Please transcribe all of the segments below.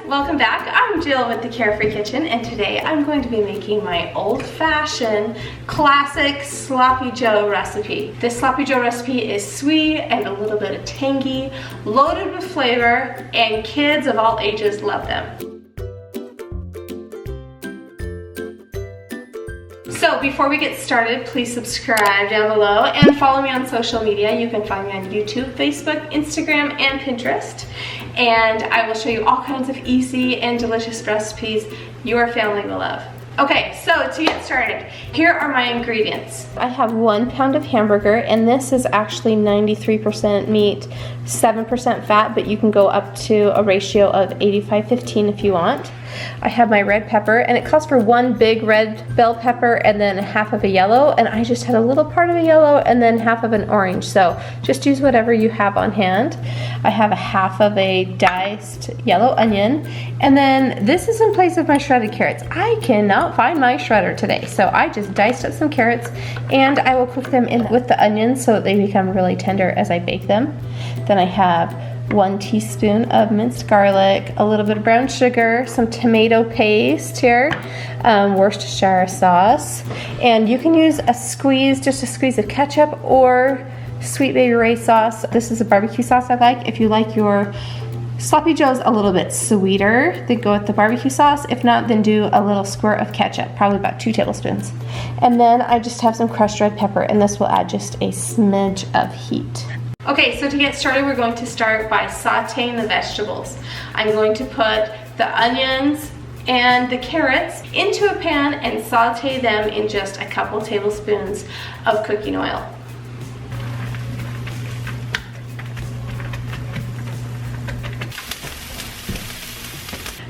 welcome back. I'm Jill with the Carefree Kitchen, and today I'm going to be making my old-fashioned classic Sloppy Joe recipe. This Sloppy Joe recipe is sweet and a little bit of tangy, loaded with flavor, and kids of all ages love them. So before we get started, please subscribe down below and follow me on social media. You can find me on YouTube, Facebook, Instagram, and Pinterest. And I will show you all kinds of easy and delicious recipes your family will love. Okay, so to get started, here are my ingredients. I have 1 pound of hamburger, and this is actually 93% meat, 7% fat, but you can go up to a ratio of 85-15 if you want. I have my red pepper, and it calls for 1 big red bell pepper and then half of a yellow, and I just had a little part of a yellow and then half of an orange, so just use whatever you have on hand. I have a half of a diced yellow onion, and then this is in place of my shredded carrots. I cannot find my shredder today, so I just diced up some carrots, and I will cook them in with the onions so that they become really tender as I bake them. Then I have 1 teaspoon of minced garlic, a little bit of brown sugar, some tomato paste here, Worcestershire sauce, and you can use just a squeeze of ketchup or Sweet Baby Ray sauce. This is a barbecue sauce I like. If you like your Sloppy Joes a little bit sweeter, then go with the barbecue sauce. If not, then do a little squirt of ketchup, probably about 2 tablespoons. And then I just have some crushed red pepper, and this will add just a smidge of heat. Okay, so to get started, we're going to start by sauteing the vegetables. I'm going to put the onions and the carrots into a pan and saute them in just a couple tablespoons of cooking oil.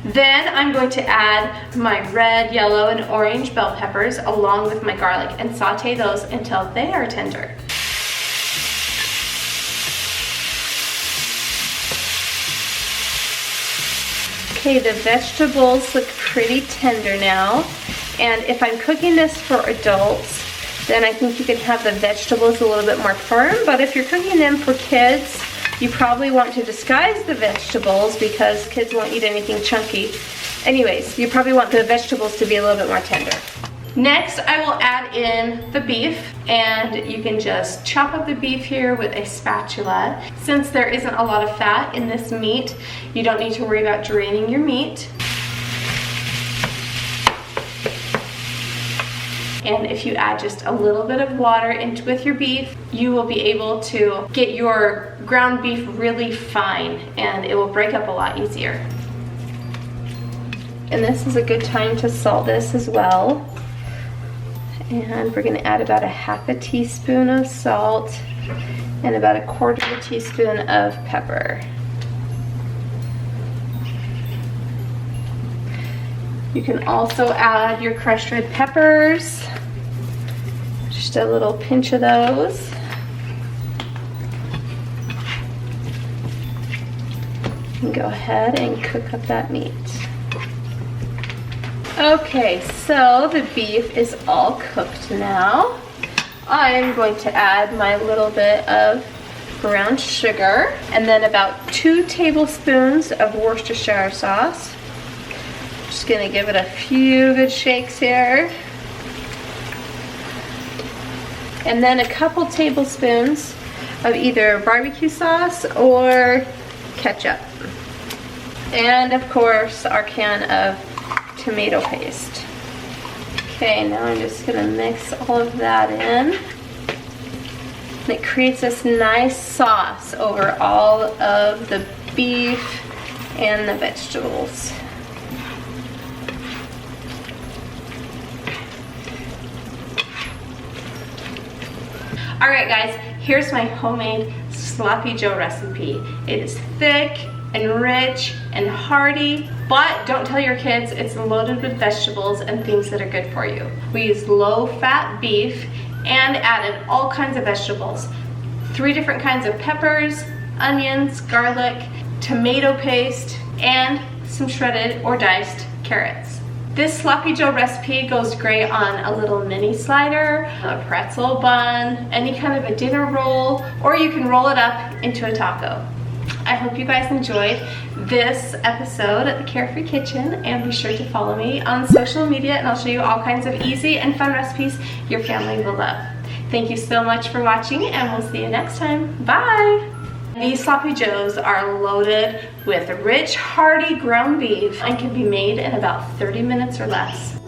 Then I'm going to add my red, yellow, and orange bell peppers along with my garlic and saute those until they are tender. Okay, the vegetables look pretty tender now, and if I'm cooking this for adults, then I think you can have the vegetables a little bit more firm, but if you're cooking them for kids, you probably want to disguise the vegetables because kids won't eat anything chunky. Anyways, you probably want the vegetables to be a little bit more tender. Next, I will add in the beef, and you can just chop up the beef here with a spatula. Since there isn't a lot of fat in this meat, you don't need to worry about draining your meat. And if you add just a little bit of water with your beef, you will be able to get your ground beef really fine, and it will break up a lot easier. And this is a good time to salt this as well. And we're going to add about a half a teaspoon of salt and about a 1/4 teaspoon of pepper. You can also add your crushed red peppers, just a little pinch of those. And go ahead and cook up that meat. Okay, so the beef is all cooked now. I'm going to add my little bit of brown sugar and then about 2 tablespoons of Worcestershire sauce. Just gonna give it a few good shakes here. And then a couple tablespoons of either barbecue sauce or ketchup. And of course, our can of tomato paste. Okay, now I'm just gonna mix all of that in. And it creates this nice sauce over all of the beef and the vegetables. Alright guys, here's my homemade Sloppy Joe recipe. It is thick and rich and hearty, but don't tell your kids it's loaded with vegetables and things that are good for you. We used low-fat beef and added all kinds of vegetables. 3 different kinds of peppers, onions, garlic, tomato paste, and some shredded or diced carrots. This Sloppy Joe recipe goes great on a little mini slider, a pretzel bun, any kind of a dinner roll, or you can roll it up into a taco. I hope you guys enjoyed this episode at the Carefree Kitchen, and be sure to follow me on social media, and I'll show you all kinds of easy and fun recipes your family will love. Thank you so much for watching, and we'll see you next time. Bye! These sloppy joes are loaded with rich, hearty ground beef and can be made in about 30 minutes or less.